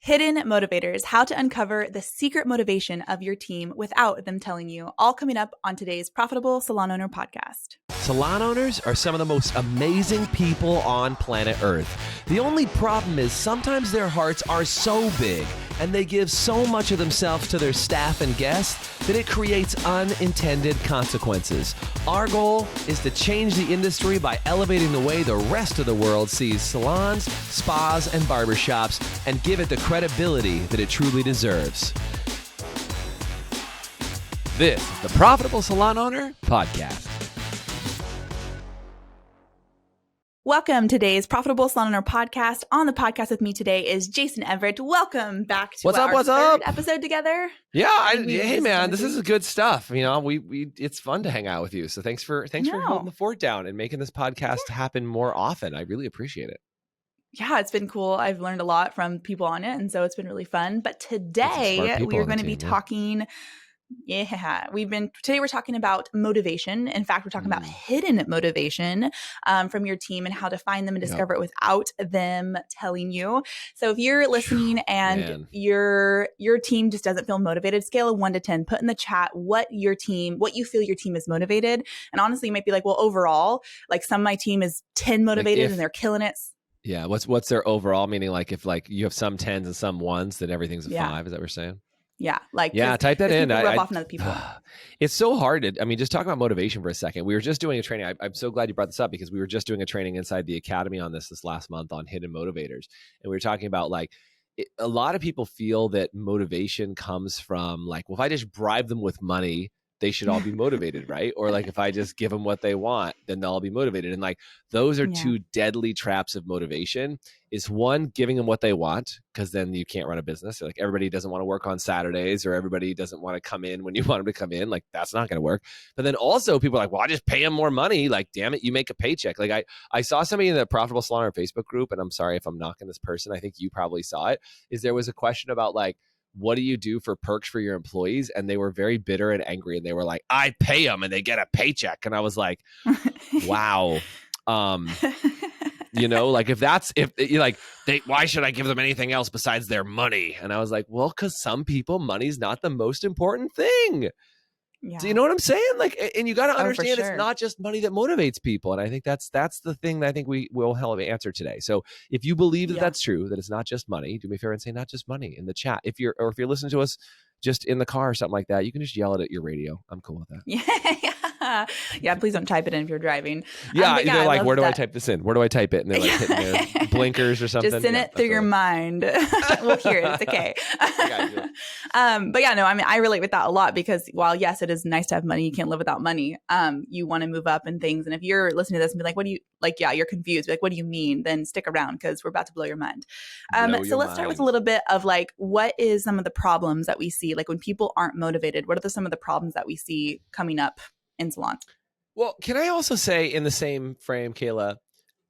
Hidden motivators, how to uncover the secret motivation of your team without them telling you, all coming up on today's Profitable Salon Owner podcast. Salon owners are some of the most amazing people on planet Earth. The only problem is sometimes their hearts are so big and they give so much of themselves to their staff and guests that it creates unintended consequences. Our goal is to change the industry by elevating the way the rest of the world sees salons, spas, and barbershops and give it the credibility that it truly deserves. This is the Profitable Salon Owner Podcast. Welcome to today's Profitable Salon Owner podcast. On the podcast with me today is Jason Everett. Welcome back to our third episode together. Yeah, hey man, this is good stuff. You know, we it's fun to hang out with you. So thanks for holding the fort down and making this podcast happen more often. I really appreciate it. Yeah, it's been cool. I've learned a lot from people on it, and so it's been really fun. But today we are going to be talking. Today we're talking about motivation. In fact, we're talking about hidden motivation from your team and how to find them and discover it without them telling you. So if you're listening and your team just doesn't feel motivated, scale of 1 to 10, put in the chat what you feel your team is motivated. And honestly, you might be like, well, overall, like some of my team is 10 motivated and they're killing it. Yeah. What's their overall meaning? Like if like you have some 10s and some 1s, then everything's a 5. Is that what we're saying? Yeah. Type that in. Rub off on other people. It's so hard just talk about motivation for a second. We were just doing a training. I'm so glad you brought this up because we were just doing a training inside the academy on this last month on hidden motivators. And we were talking about a lot of people feel that motivation comes from well, if I just bribe them with money, they should all be motivated, right? Or if I just give them what they want, then they'll all be motivated. And those are two deadly traps of motivation. Is one, giving them what they want, because then you can't run a business. So everybody doesn't want to work on Saturdays, or everybody doesn't want to come in when you want them to come in. That's not going to work. But then also people are well, I just pay them more money. Damn it, you make a paycheck. I saw somebody in the Profitable Salon Owner Facebook group, and I'm sorry if I'm knocking this person. I think you probably saw it. Is there was a question about what do you do for perks for your employees? And they were very bitter and angry. And they were like, I pay them and they get a paycheck. And I was like, wow. Why should I give them anything else besides their money? And I was like, well, because some people, money's not the most important thing. Yeah. Do you know what I'm saying? And you got to understand it's not just money that motivates people. And I think that's the thing that I think we will have an answer today. So if you believe that that's true, that it's not just money, do me a favor and say not just money in the chat. If you're listening to us just in the car or something like that, you can just yell it at your radio. I'm cool with that. Yeah, please don't type it in if you're driving. They're where do I type this in? Where do I type it? And they're hitting their blinkers or something. Just send it through your mind. We'll hear it. It's okay. I relate with that a lot because while yes, it is nice to have money, you can't live without money. You want to move up in things. And if you're listening to this and be like, what do you you're confused. What do you mean? Then stick around because we're about to blow your mind. Let's start with a little bit of what is some of the problems that we see? When people aren't motivated, what are some of the problems that we see coming up in salons? Well, can I also say in the same frame, Kayla,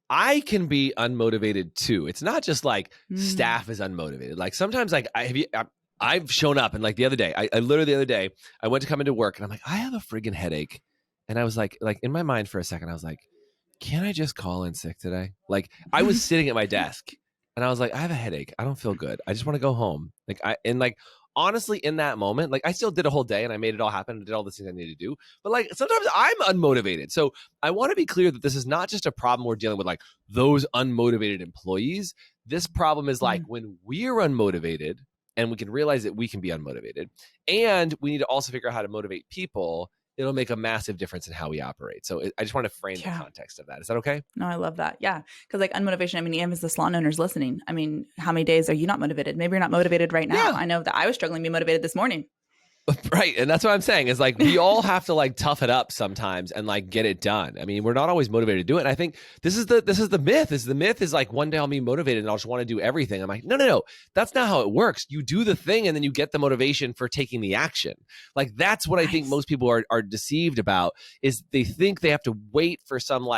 I can be unmotivated too. It's not just staff is unmotivated. Sometimes I've shown up and the other day, I literally the other day, I went to come into work and I'm like, I have a friggin' headache. And I was like in my mind for a second, I was like, can I just call in sick today? I was sitting at my desk and I was like, I have a headache. I don't feel good. I just want to go home. Honestly, in that moment, I still did a whole day and I made it all happen and did all the things I needed to do. But sometimes I'm unmotivated. So I want to be clear that this is not just a problem we're dealing with those unmotivated employees. This problem is when we're unmotivated and we can realize that we can be unmotivated and we need to also figure out how to motivate people. It'll make a massive difference in how we operate. So I just want to frame the context of that. Is that okay? No, I love that. Yeah. Because unmotivation, even as the salon owners listening, how many days are you not motivated? Maybe you're not motivated right now. Yeah. I know that I was struggling to be motivated this morning. Right. And that's what I'm saying is we all have to tough it up sometimes and get it done. We're not always motivated to do it. And I think this is the myth is one day I'll be motivated and I'll just want to do everything. I'm like, no. That's not how it works. You do the thing and then you get the motivation for taking the action. That's what I think most people are deceived about is they think they have to wait for some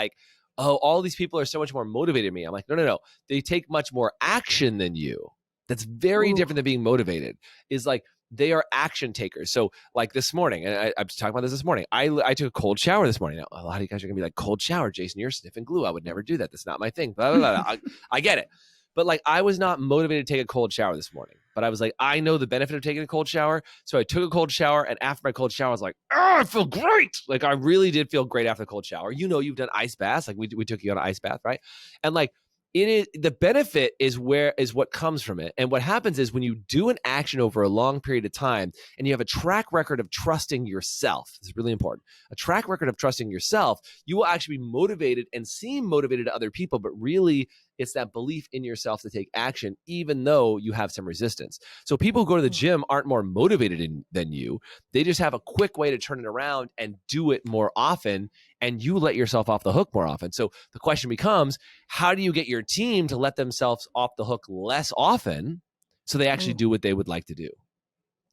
all these people are so much more motivated than me. I'm like, no. They take much more action than you. That's very different than being motivated is they are action takers. So this morning, and I was talking about this morning, I took a cold shower this morning. Now, a lot of you guys are going to be cold shower, Jason, you're sniffing glue. I would never do that. That's not my thing. Blah, blah, blah. I get it. But like, I was not motivated to take a cold shower this morning, but I was like, I know the benefit of taking a cold shower. So I took a cold shower, and after my cold shower, I was like, oh, I feel great. Like, I really did feel great after the cold shower. You know, you've done ice baths. Like we took you on an ice bath, right? And like, it is, the benefit is what comes from it. And what happens is when you do an action over a long period of time and you have a track record of trusting yourself, this is really important, a track record of trusting yourself, you will actually be motivated and seem motivated to other people, but really it's that belief in yourself to take action, even though you have some resistance. So people who go to the gym aren't more motivated than you. They just have a quick way to turn it around and do it more often, and you let yourself off the hook more often. So the question becomes, how do you get your team to let themselves off the hook less often so they actually do what they would like to do?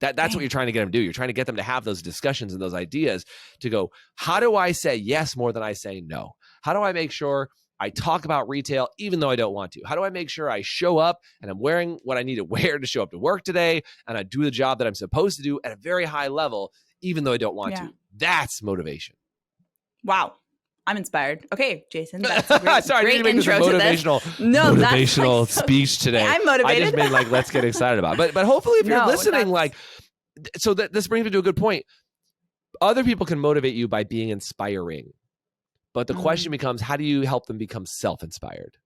That's what you're trying to get them to do. You're trying to get them to have those discussions and those ideas to go, how do I say yes more than I say no? How do I make sure I talk about retail even though I don't want to? How do I make sure I show up and I'm wearing what I need to wear to show up to work today, and I do the job that I'm supposed to do at a very high level even though I don't want to? That's motivation. Wow. I'm inspired. Okay, Jason, that's a great, sorry, great I didn't make intro this a motivational like speech today. I'm motivated. I just made like, let's get excited about it. But hopefully if you're listening, like, so this brings me to a good point. Other people can motivate you by being inspiring. But the question becomes, how do you help them become self-inspired?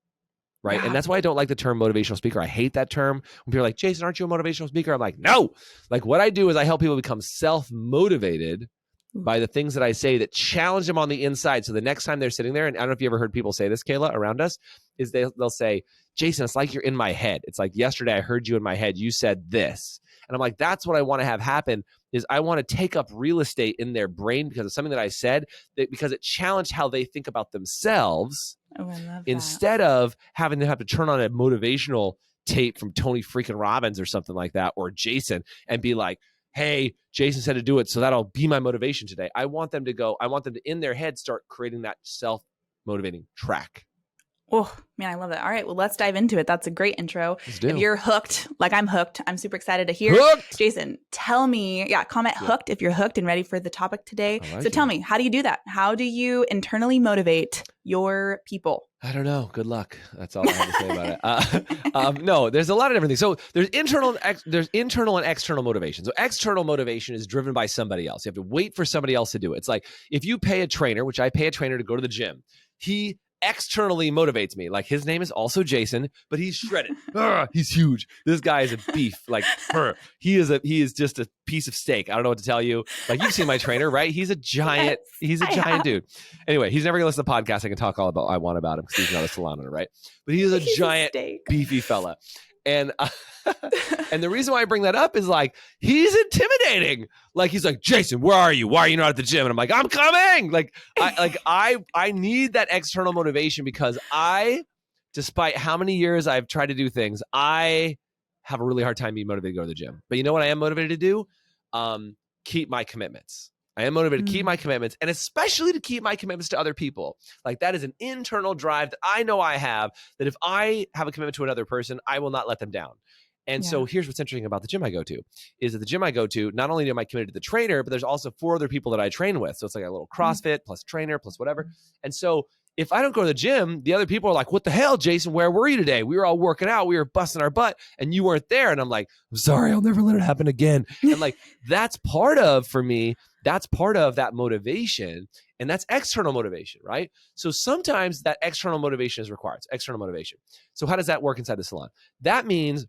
Right. Yeah. And that's why I don't like the term motivational speaker. I hate that term. When people are like, Jason, aren't you a motivational speaker? I'm like, no. Like, what I do is I help people become self-motivated by the things that I say that challenge them on the inside. So the next time they're sitting there, and I don't know if you ever heard people say this, Kayla, around us, is they'll say, Jason, it's like you're in my head. It's like, yesterday I heard you in my head. You said this. And I'm like, that's what I want to have happen, is I want to take up real estate in their brain because of something that I said, because it challenged how they think about themselves. Oh, I love instead of having to have to turn on a motivational tape from Tony freaking Robbins or something like that, or Jason, and be like, hey, Jason said to do it, so that'll be my motivation today. I want them to, in their head, start creating that self-motivating track. Oh, man, I love that. All right, well, let's dive into it. That's a great intro. If you're hooked, like I'm hooked, I'm super excited to hear. Hooked! Jason, tell me, comment hooked if you're hooked and ready for the topic today. So tell me, how do you do that? How do you internally motivate your people? I don't know. Good luck. That's all I have to say about it. No, there's a lot of different things. So there's internal and external motivation. So external motivation is driven by somebody else. You have to wait for somebody else to do it. It's like if you pay a trainer, which I pay a trainer to go to the gym, he externally motivates me. Like, his name is also Jason, but he's shredded. He's huge. This guy is a beef. Like, he is just a piece of steak. I don't know what to tell you. Like, you've seen my trainer, right? He's a giant. He's a giant dude. Anyway, he's never gonna listen to the podcast. I can talk all I want about him because he's not a salon owner, right? But he's a giant, beefy fella. And and the reason why I bring that up is, like, he's intimidating. Like, he's like, Jason, where are you? Why are you not at the gym? And I'm like, I'm coming. I need that external motivation because despite how many years I've tried to do things, I have a really hard time being motivated to go to the gym. But you know what I am motivated to do? Keep my commitments. I am motivated to keep my commitments, and especially to keep my commitments to other people. Like, that is an internal drive that I know I have, that if I have a commitment to another person, I will not let them down. And so here's what's interesting about the gym I go to, is that the gym I go to, not only am I committed to the trainer, but there's also 4 other people that I train with. So it's like a little CrossFit plus trainer plus whatever. And so if I don't go to the gym, the other people are like, what the hell, Jason, where were you today? We were all working out. We were busting our butt and you weren't there. And I'm like, I'm sorry, I'll never let it happen again. And like, that's part of that motivation. And that's external motivation, right? So sometimes that external motivation is required. It's external motivation. So how does that work inside the salon? That means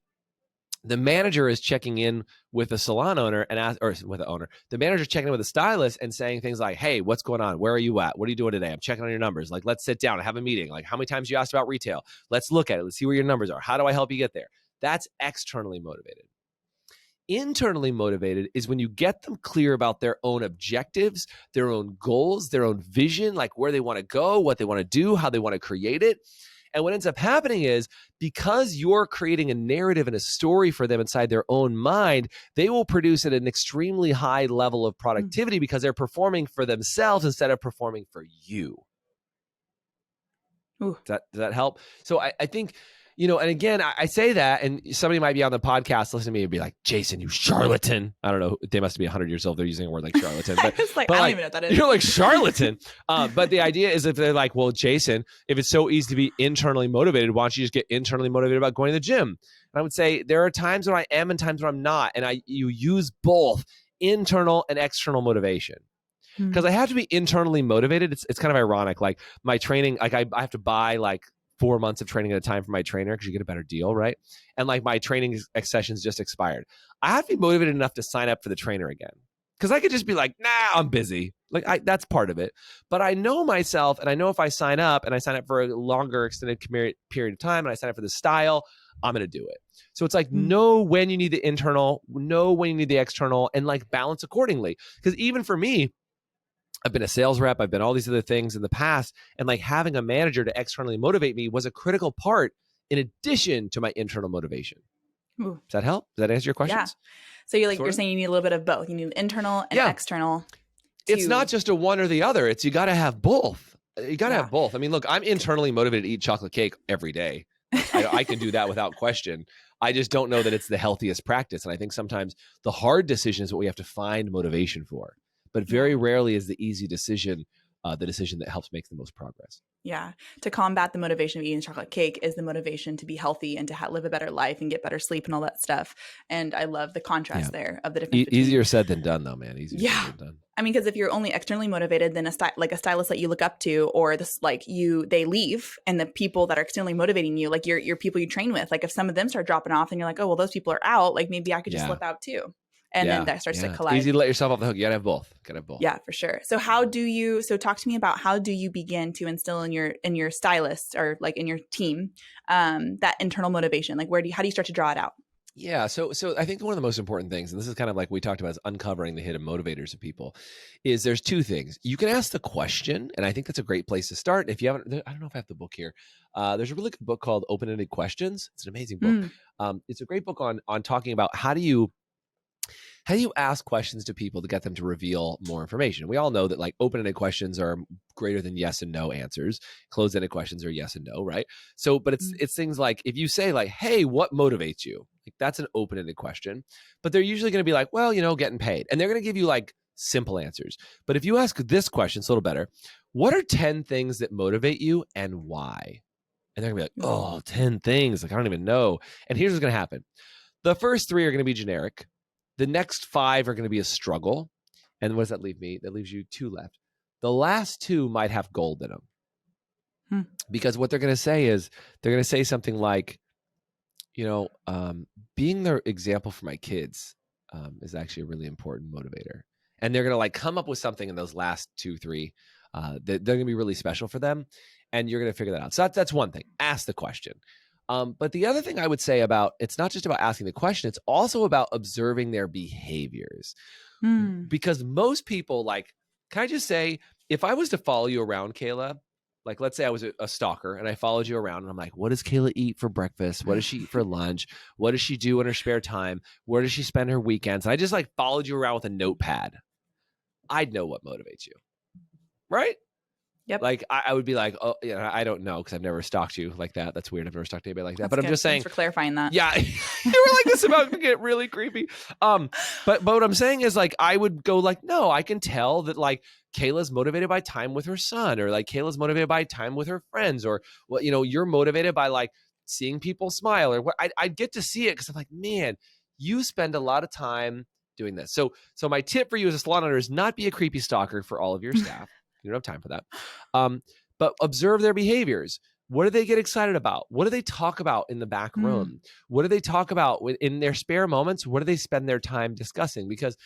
the manager is checking in with the salon owner the manager checking in with the stylist and saying things like, hey, what's going on? Where are you at? What are you doing today? I'm checking on your numbers. Like, let's sit down and have a meeting. Like, how many times you asked about retail? Let's look at it. Let's see where your numbers are. How do I help you get there? That's externally motivated. Internally motivated is when you get them clear about their own objectives, their own goals, their own vision, like where they want to go, what they want to do, how they want to create it. And what ends up happening is, because you're creating a narrative and a story for them inside their own mind, they will produce at an extremely high level of productivity because they're performing for themselves instead of performing for you. Does that help? So I think And again, I say that, and somebody might be on the podcast listening to me and be like, Jason, you charlatan. I don't know. They must be 100 years old. They're using a word like charlatan. But, I don't even know what that is. You're like charlatan. But the idea is if they're like, well, Jason, if it's so easy to be internally motivated, why don't you just get internally motivated about going to the gym? And I would say there are times when I am and times when I'm not. And you use both internal and external motivation. Because I have to be internally motivated. It's kind of ironic. Like my training, like I have to buy like 4 months of training at a time for my trainer because you get a better deal, right? And like my training sessions just expired. I have to be motivated enough to sign up for the trainer again. Because I could just be like, nah, I'm busy. Like that's part of it. But I know myself, and I know if I sign up and I sign up for a longer extended period of time and I sign up for the style, I'm going to do it. So it's like know when you need the internal, know when you need the external, and like balance accordingly. Because even for me, I've been a sales rep. I've been all these other things in the past. And like having a manager to externally motivate me was a critical part in addition to my internal motivation. Ooh. Does that help? Does that answer your questions? Yeah. So you're saying you need a little bit of both. You need internal and external. It's not just a one or the other. It's you got to have both. You got to have both. I mean, look, I'm internally motivated to eat chocolate cake every day. I can do that without question. I just don't know that it's the healthiest practice. And I think sometimes the hard decision is what we have to find motivation for. But very rarely is the easy decision the decision that helps make the most progress. Yeah. To combat the motivation of eating chocolate cake is the motivation to be healthy and to live a better life and get better sleep and all that stuff. And I love the contrast there of the difference. Easier said than done, though, man. Easier said than done. I mean, because if you're only externally motivated, then a stylist that you look up to, or this they leave, and the people that are externally motivating you, like your people you train with, like if some of them start dropping off, and you're like, oh well, those people are out. Like maybe I could just slip out too. And then that starts to collide. It's easy to let yourself off the hook. You gotta have both. Yeah, for sure. So talk to me about how do you begin to instill in your stylist or like in your team that internal motivation? Like how do you start to draw it out? Yeah. So I think one of the most important things, and this is kind of like we talked about, is uncovering the hidden motivators of people, is there's two things. You can ask the question, and I think that's a great place to start. If you haven't, I don't know if I have the book here. There's a really good book called Open-Ended Questions. It's an amazing book. It's a great book on talking about how do you ask questions to people to get them to reveal more information? We all know that like open-ended questions are greater than yes and no answers. Closed-ended questions are yes and no, right? So, but it's things like if you say like, hey, what motivates you? Like that's an open-ended question, but they're usually going to be like, well, getting paid. And they're going to give you like simple answers. But if you ask this question, it's a little better. What are 10 things that motivate you and why? And they're going to be like, oh, 10 things. Like, I don't even know. And here's what's going to happen. The first 3 are going to be generic. The next 5 are going to be a struggle. And what does that leave me? That leaves you 2 left. The last 2 might have gold in them. Because what they're going to say is, they're going to say something like, being the example for my kids is actually a really important motivator. And they're going to like come up with something in those last 2, 3 that they're going to be really special for them. And you're going to figure that out. So that's one thing. Ask the question. But the other thing I would say about, it's not just about asking the question, it's also about observing their behaviors. Because most people, like, can I just say, if I was to follow you around, Kayla, like, let's say I was a stalker and I followed you around and I'm like, what does Kayla eat for breakfast? What does she eat for lunch? What does she do in her spare time? Where does she spend her weekends? And I just like followed you around with a notepad. I'd know what motivates you. Right? Yep. Like I would be like, oh, I don't know because I've never stalked you like that. That's weird. I've never stalked anybody like that. But I'm just saying. Thanks for clarifying that. Yeah, you were like, this about to get really creepy. But what I'm saying is like I would go like, no, I can tell that like Kayla's motivated by time with her son, or like Kayla's motivated by time with her friends, or what you're motivated by like seeing people smile, or what I get to see it because I'm like, man, you spend a lot of time doing this. So my tip for you as a salon owner is not be a creepy stalker for all of your staff. You don't have time for that. But observe their behaviors. What do they get excited about? What do they talk about in the back room? What do they talk about in their spare moments? What do they spend their time discussing? Because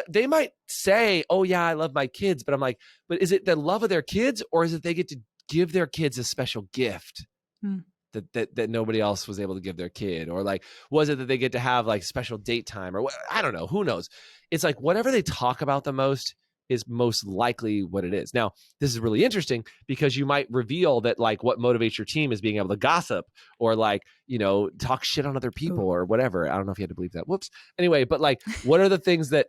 they might say, oh yeah, I love my kids. But I'm like, but is it the love of their kids, or is it they get to give their kids a special gift that nobody else was able to give their kid? Or like, was it that they get to have like special date time, or what? I don't know. Who knows? It's like whatever they talk about the most is most likely what it is. Now, this is really interesting because you might reveal that like what motivates your team is being able to gossip or like, talk shit on other people or whatever. I don't know if you had to believe that. Whoops. Anyway, but like, what are the things that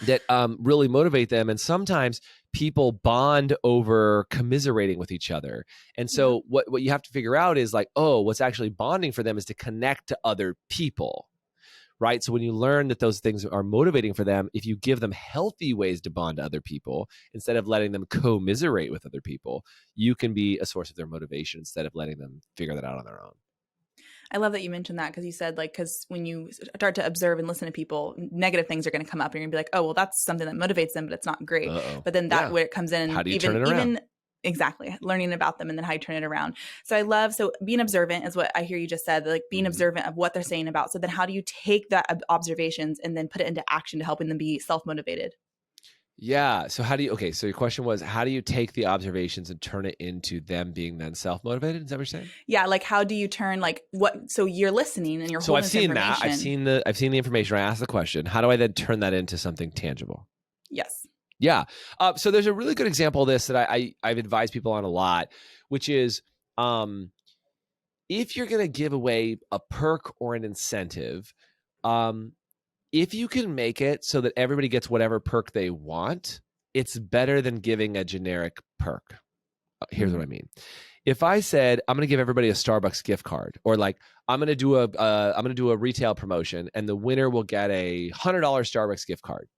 that really motivate them. And sometimes people bond over commiserating with each other. And so what you have to figure out is like, oh, what's actually bonding for them is to connect to other people. Right. So when you learn that those things are motivating for them, if you give them healthy ways to bond to other people, instead of letting them commiserate with other people, you can be a source of their motivation instead of letting them figure that out on their own. I love that you mentioned that, because you said, like, because when you start to observe and listen to people, negative things are going to come up and you're going to be like, oh, well, that's something that motivates them, but it's not great. But then that where it comes in, how do you turn it around? Even exactly, learning about them and then how you turn it around. So being observant is what I hear you just said, like being observant of what they're saying about. So then how do you take that observations and then put it into action to helping them be self-motivated? Yeah. So so your question was, how do you take the observations and turn it into them being then self-motivated? Is that what you're saying? Yeah. Like, how do you turn, like, what, so you're listening and you're holding I've seen that. I've seen the information. I asked the question, how do I then turn that into something tangible? Yes. Yeah. So there's a really good example of this that I've advised people on a lot, which is if you're going to give away a perk or an incentive, if you can make it so that everybody gets whatever perk they want, it's better than giving a generic perk. Here's what I mean. If I said, I'm going to give everybody a Starbucks gift card, or like I'm going to do a retail promotion and the winner will get a $100 Starbucks gift card.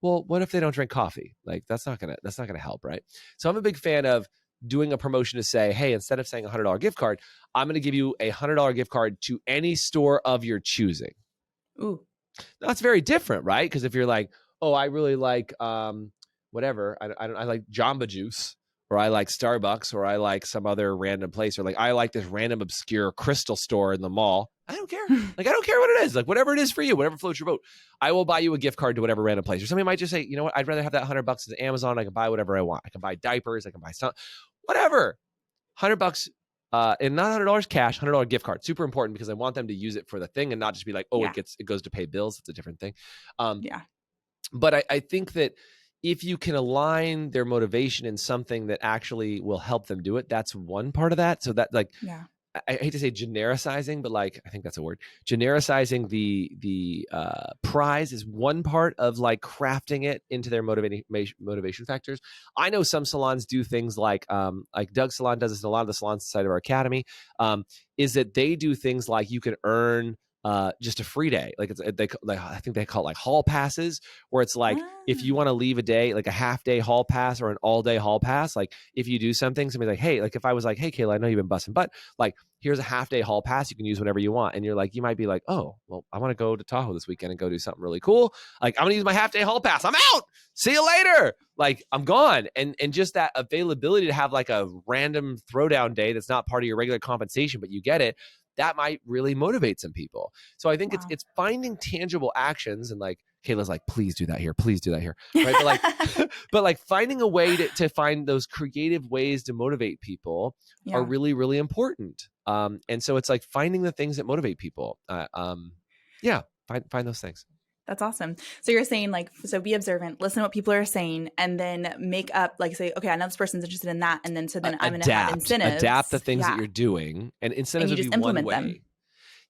Well, what if they don't drink coffee? Like that's not gonna help, right? So I'm a big fan of doing a promotion to say, hey, instead of saying a $100 gift card, I'm gonna give you a $100 gift card to any store of your choosing. Ooh, that's very different, right? Because if you're like, oh, I really like whatever, I like Jamba Juice, or I like Starbucks, or I like some other random place, or like I like this random obscure crystal store in the mall. I don't care. Like, I don't care what it is. Like, whatever it is for you, whatever floats your boat, I will buy you a gift card to whatever random place. Or somebody might just say, you know what, I'd rather have that $100 at Amazon. I can buy whatever I want. I can buy diapers. I can buy stuff, whatever. $100 and not $100 cash, $100 gift card. Super important, because I want them to use it for the thing and not just be like, oh, it goes to pay bills. It's a different thing. But I think that if you can align their motivation in something that actually will help them do it, that's one part of that. So that, like, I hate to say genericizing, but like, I think that's a word. Genericizing the prize is one part of like crafting it into their motivation factors. I know some salons do things like Doug's Salon does this, and a lot of the salons inside of our academy, is that they do things like you can earn just a free day. Like I think they call it like hall passes, where it's like, if you want to leave a day, like a half day hall pass or an all day hall pass, like if you do something, somebody's like, hey, like if I was like, hey, Kayla, I know you've been busting butt, like here's a half day hall pass. You can use whenever you want. And you're like, you might be like, oh, well, I want to go to Tahoe this weekend and go do something really cool. Like, I'm going to use my half day hall pass. I'm out. See you later. Like, I'm gone. And just that availability to have like a random throwdown day that's not part of your regular compensation, but you get it, that might really motivate some people. So I think it's finding tangible actions, and like Kayla's like, please do that here. Please do that here. Right. But like, but like finding a way to find those creative ways to motivate people are really, really important. And so it's like finding the things that motivate people. Find those things. That's awesome. So you're saying like, so be observant, listen to what people are saying, and then make up, like say, okay, I know this person's interested in that. And then, so then I'm going to have incentives. Adapt the things that you're doing, and incentives and you would just be implement one way. them.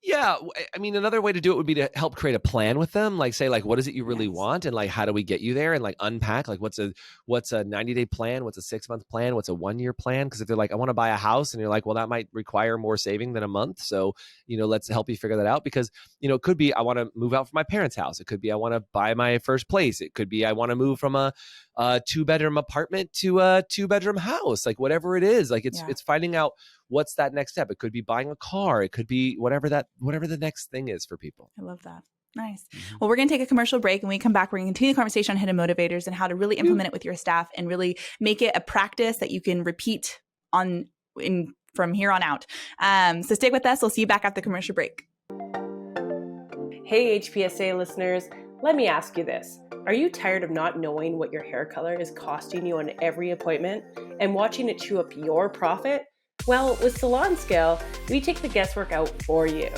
Yeah. I mean, another way to do it would be to help create a plan with them. Like say like, what is it you really want? And like, how do we get you there? And like unpack, like what's a 90-day plan? What's a 6-month plan? What's a 1-year plan? Because if they're like, I want to buy a house, and you're like, well, that might require more saving than a month. So, let's help you figure that out. Because, it could be, I want to move out from my parents' house. It could be, I want to buy my first place. It could be, I want to move from a 2-bedroom apartment to a 2-bedroom house. Like whatever it is, like it's finding out what's that next step. It could be buying a car. It could be whatever the next thing is for people. I love that. Nice. Well, we're going to take a commercial break, and when we come back, we're going to continue the conversation on hidden motivators and how to really implement it with your staff and really make it a practice that you can repeat from here on out. So stick with us. We'll see you back after the commercial break. Hey, HPSA listeners, let me ask you this. Are you tired of not knowing what your hair color is costing you on every appointment and watching it chew up your profit? Well, with Salon Scale, we take the guesswork out for you.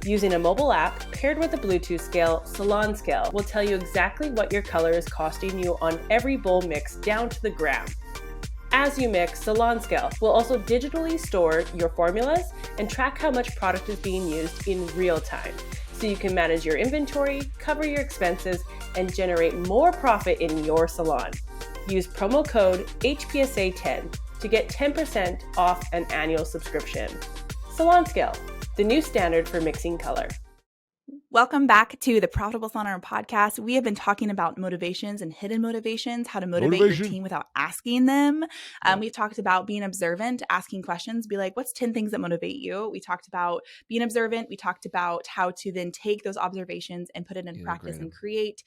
Using a mobile app paired with a Bluetooth scale, Salon Scale will tell you exactly what your color is costing you on every bowl mix down to the gram. As you mix, Salon Scale will also digitally store your formulas and track how much product is being used in real time, so you can manage your inventory, cover your expenses, and generate more profit in your salon. Use promo code HPSA10 to get 10% off an annual subscription. Salon Scale, the new standard for mixing color. Welcome back to the Profitable Salon Owner Podcast. We have been talking about motivations and hidden motivations, how to motivate your team without asking them. We've talked about being observant, asking questions, be like, what's 10 things that motivate you? We talked about being observant. We talked about how to then take those observations and put it in practice and create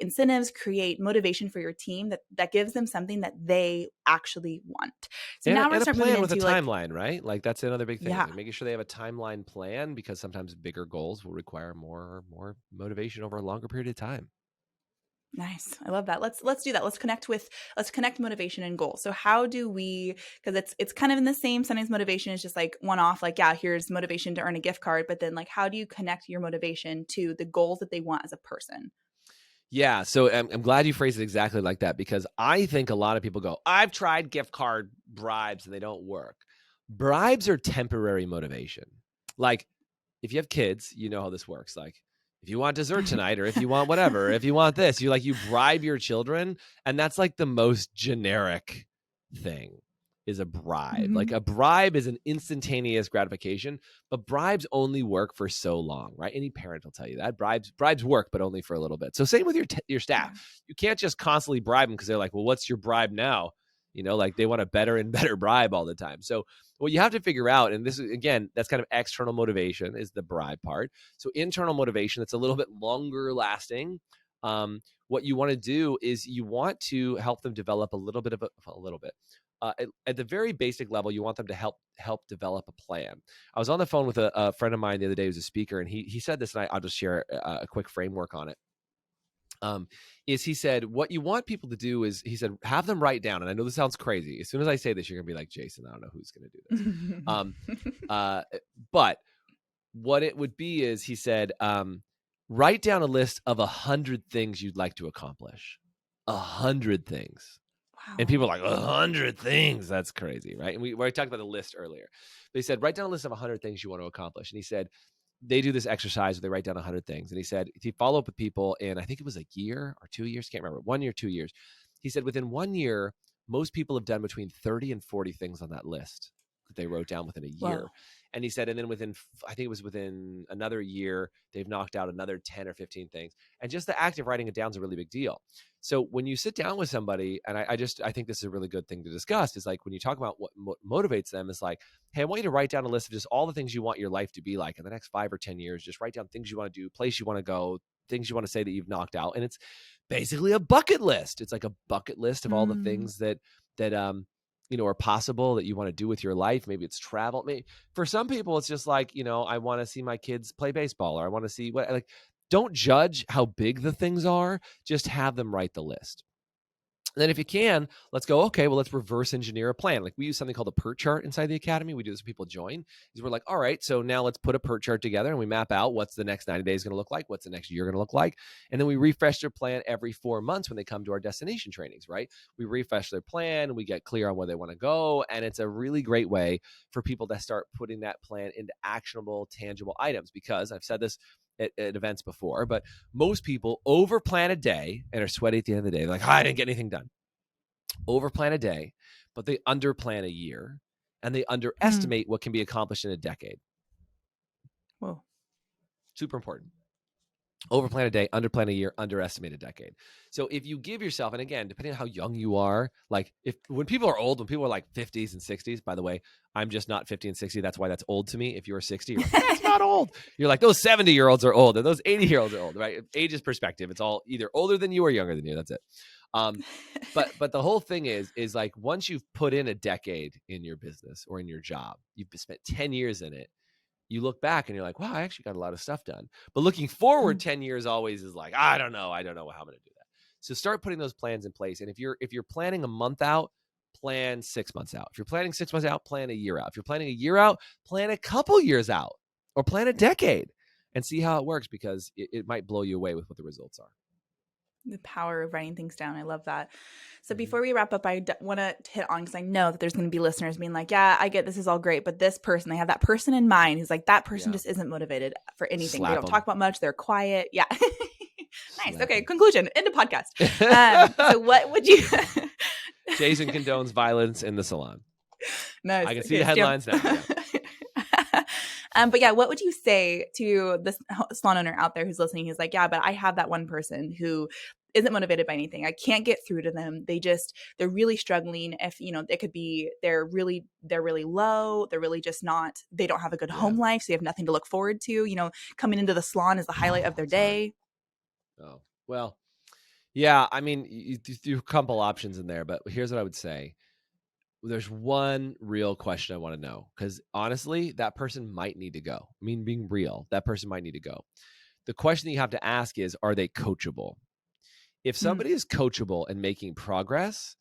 incentives, create motivation for your team that gives them something that they actually want. So now we're going to plan with a timeline, right? Like that's another big thing. Yeah. Like making sure they have a timeline plan, because sometimes bigger goals will require more motivation over a longer period of time. Nice. I love that. Let's do that. Let's connect motivation and goals. So how do we, because it's kind of in the same. Sometimes motivation is just like one off, like, yeah, here's motivation to earn a gift card. But then like, how do you connect your motivation to the goals that they want as a person? Yeah. So I'm glad you phrased it exactly like that, because I think a lot of people go, I've tried gift card bribes and they don't work. Bribes are temporary motivation. Like if you have kids, you know how this works. Like if you want dessert tonight, or if you want whatever, if you want this, you bribe your children. And that's like the most generic thing, is a bribe. Mm-hmm. Like a bribe is an instantaneous gratification, but bribes only work for so long, right? Any parent will tell you that. Bribes work, but only for a little bit. So same with your staff. Yeah. You can't just constantly bribe them because they're like, well, what's your bribe now? Like they want a better and better bribe all the time. So what you have to figure out, and this is, again, that's kind of external motivation, is the bribe part. So internal motivation, that's a little bit longer lasting. What you want to do is you want to help them develop a little bit. At the very basic level, you want them to help develop a plan. I was on the phone with a friend of mine the other day who's a speaker, and he said this, and I'll just share a quick framework on it. He said, what you want people to do is, he said, have them write down. And I know this sounds crazy. As soon as I say this, you're going to be like, Jason, I don't know who's going to do this. But what it would be is, he said, write down a list of 100 things you'd like to accomplish. 100 things. Wow. And people are like, 100 things? That's crazy, right? And we talked about the list earlier. But he said, write down a list of 100 things you want to accomplish. And he said, they do this exercise where they write down 100 things. And he said, if you follow up with people in, I think it was a year or 2 years, can't remember, 1 year, 2 years. He said, within 1 year, most people have done between 30 and 40 things on that list that they wrote down within a year. Wow. And he said, and then within another year, they've knocked out another 10 or 15 things. And just the act of writing it down is a really big deal. So when you sit down with somebody, and I think this is a really good thing to discuss, is like when you talk about what motivates them, is like, hey, I want you to write down a list of just all the things you want your life to be like in the next 5 or 10 years. Just write down things you want to do, place you want to go, things you want to say that you've knocked out. And it's basically a bucket list. It's like a bucket list of all the things that are possible that you want to do with your life. Maybe it's travel. Maybe for some people, it's just like, I want to see my kids play baseball, or I want to see what, like, don't judge how big the things are. Just have them write the list. And then if you can, let's go, okay, well, let's reverse engineer a plan. Like we use something called a PERT chart inside the academy. We do this when people join. Is we're like, all right, so now let's put a PERT chart together and we map out what's the next 90 days going to look like, what's the next year going to look like. And then we refresh their plan every 4 months when they come to our destination trainings, right? We refresh their plan, we get clear on where they want to go. And it's a really great way for people to start putting that plan into actionable, tangible items. Because I've said this at events before, but most people over plan a day and are sweaty at the end of the day. They're like, I didn't get anything done. Over plan a day, but they under plan a year, and they underestimate what can be accomplished in a decade. Whoa. Super important. Over plan a day, under plan a year, underestimate a decade. So if you give yourself, and again, depending on how young you are, like when people are old, when people are like 50s and 60s, by the way, I'm just not 50 and 60. That's why that's old to me. If you're 60, you're like, that's not old. You're like, those 70-year-olds are old, and those 80-year-olds are old, right? Age is perspective. It's all either older than you or younger than you. That's it. But the whole thing is like, once you've put in a decade in your business or in your job, you've spent 10 years in it, you look back and you're like, wow, I actually got a lot of stuff done. But looking forward 10 years always is like, I don't know how I'm going to do that. So start putting those plans in place. And if you're planning a month out, plan 6 months out. If you're planning 6 months out, plan a year out. If you're planning a year out, plan a couple years out, or plan a decade, and see how it works, because it might blow you away with what the results are. The power of writing things down. I love that. So before we wrap up, I want to hit on, because I know that there's going to be listeners being like, yeah, I get this is all great, but this person, they have that person in mind who's like, that person just isn't motivated for anything. They don't talk about much. They're quiet. Yeah. Nice. Okay. Conclusion. End of podcast. So what would you... Jason condones violence in the salon. Nice. I can see the headlines now. Yeah. But yeah, what would you say to this salon owner out there who's listening? Who's like, yeah, but I have that one person who isn't motivated by anything. I can't get through to them. They're really struggling. If, it could be they're really low. They're really just not, they don't have a good home life. So they have nothing to look forward to, coming into the salon is the highlight of their day. Oh, well, yeah. I mean, you threw a couple options in there, but here's what I would say. There's one real question I want to know, because honestly, that person might need to go. I mean, being real, that person might need to go. The question that you have to ask is, are they coachable? If somebody is coachable and making progress,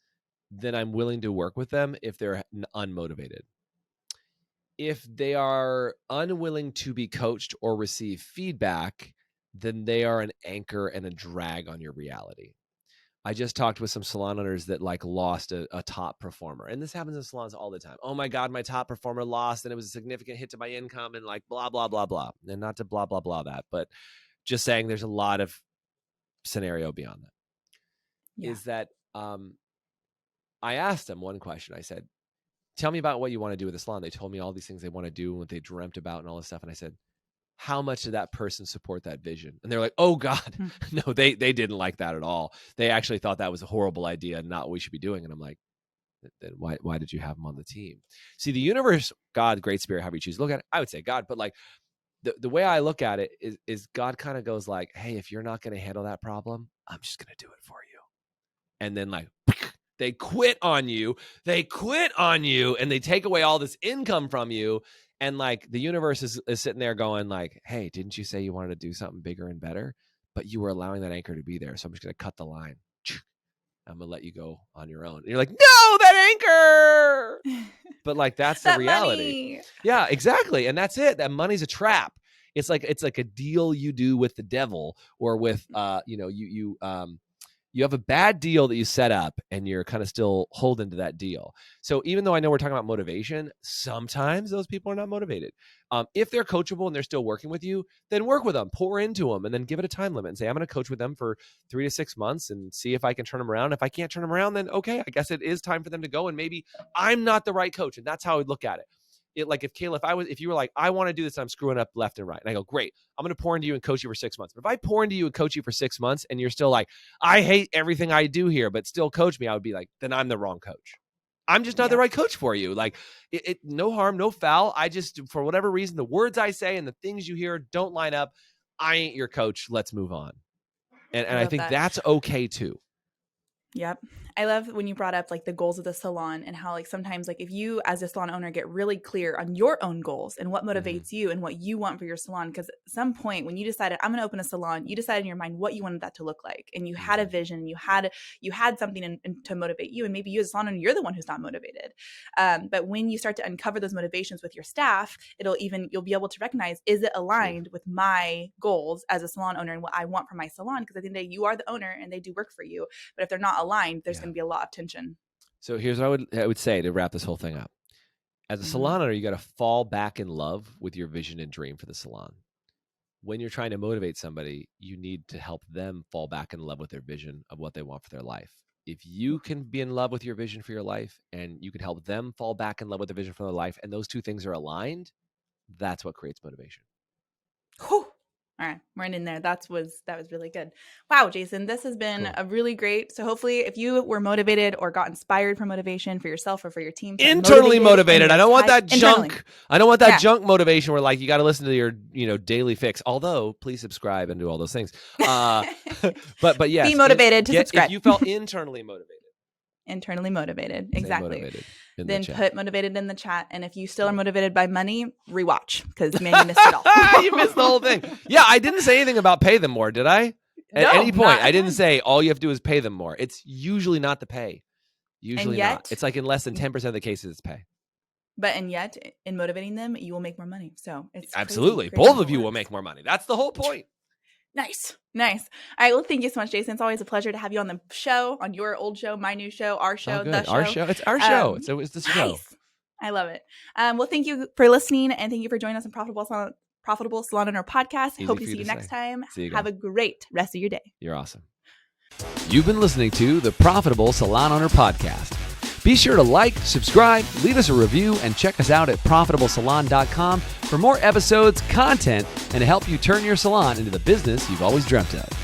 then I'm willing to work with them if they're unmotivated. If they are unwilling to be coached or receive feedback, then they are an anchor and a drag on your reality. I just talked with some salon owners that lost a top performer. And this happens in salons all the time. Oh my God, my top performer lost and it was a significant hit to my income and blah, blah, blah, blah. And not to blah, blah, blah that, but just saying there's a lot of scenario beyond that. Yeah. Is that I asked them one question. I said, tell me about what you want to do with the salon. They told me all these things they want to do and what they dreamt about and all this stuff. And I said, how much did that person support that vision? And they're like, oh God, no, they didn't like that at all. They actually thought that was a horrible idea and not what we should be doing. And I'm like, then why did you have them on the team? See, the universe, God, great spirit, however you choose to look at it, I would say God, but the way I look at it is God kind of goes like, hey, if you're not going to handle that problem, I'm just going to do it for you. And then they quit on you, and they take away all this income from you. And the universe is sitting there going hey, didn't you say you wanted to do something bigger and better? But you were allowing that anchor to be there. So I'm just going to cut the line. I'm going to let you go on your own. And you're like, no, that anchor. But that's the reality. Money. Yeah, exactly. And that's it. That money's a trap. It's like a deal you do with the devil or with, you have a bad deal that you set up and you're kind of still holding to that deal. So even though I know we're talking about motivation, sometimes those people are not motivated. If they're coachable and they're still working with you, then work with them, pour into them, and then give it a time limit and say, I'm going to coach with them for 3 to 6 months and see if I can turn them around. If I can't turn them around, then okay, I guess it is time for them to go. And maybe I'm not the right coach. And that's how I would look at it. If you were like, I want to do this, and I'm screwing up left and right. And I go, great, I'm going to pour into you and coach you for 6 months. But if I pour into you and coach you for 6 months and you're still like, I hate everything I do here, but still coach me, I would be like, then I'm the wrong coach. I'm just not the right coach for you. No harm, no foul. I just, for whatever reason, the words I say and the things you hear don't line up. I ain't your coach. Let's move on. And I think that's okay too. Yep. I love when you brought up the goals of the salon and how sometimes if you as a salon owner get really clear on your own goals and what motivates you and what you want for your salon, because at some point when you decided I'm going to open a salon, you decided in your mind what you wanted that to look like, and you had a vision, you had something to motivate you, and maybe you as a salon owner, you're the one who's not motivated. But when you start to uncover those motivations with your staff, you'll be able to recognize, is it aligned with my goals as a salon owner and what I want for my salon? Because at the end of the day, you are the owner and they do work for you. But if they're not aligned, there's going to be a lot of tension. So here's what I would say to wrap this whole thing up. As a salon owner, you got to fall back in love with your vision and dream for the salon. When you're trying to motivate somebody, you need to help them fall back in love with their vision of what they want for their life. If you can be in love with your vision for your life and you can help them fall back in love with the vision for their life, and those two things are aligned, that's what creates motivation. Whew. All right, we're in there. That was really good. Wow, Jason, this has been a really great. So hopefully if you were motivated or got inspired from motivation for yourself or for your team. Internally motivated. I don't want that junk. I don't want that junk motivation where you got to listen to your, daily fix. Although please subscribe and do all those things. But yes. Be motivated to subscribe. If you felt internally motivated. Internally motivated. Exactly. Motivated then put motivated in the chat. And if you still are motivated by money, rewatch, because man, you missed it all. You missed the whole thing. Yeah, I didn't say anything about pay them more, did I? At any point, I didn't say all you have to do is pay them more. It's usually not the pay. Usually not. It's in less than 10% of the cases it's pay. And yet, in motivating them, you will make more money. So it's absolutely. Crazy both of you will make more money. That's the whole point. Nice. All right. Well, thank you so much, Jason. It's always a pleasure to have you on the show, on your old show, my new show, our show, the show. Our show. It's our show. It's the show. Nice. I love it. Well, thank you for listening, and thank you for joining us on Profitable Salon Profitable Salon Owner Podcast. Easy Hope for to you see you to next say. time. See you Have a great rest of your day. You're awesome. You've been listening to the Profitable Salon Owner Podcast. Be sure to like, subscribe, leave us a review, and check us out at profitablesalon.com for more episodes, content, and to help you turn your salon into the business you've always dreamt of.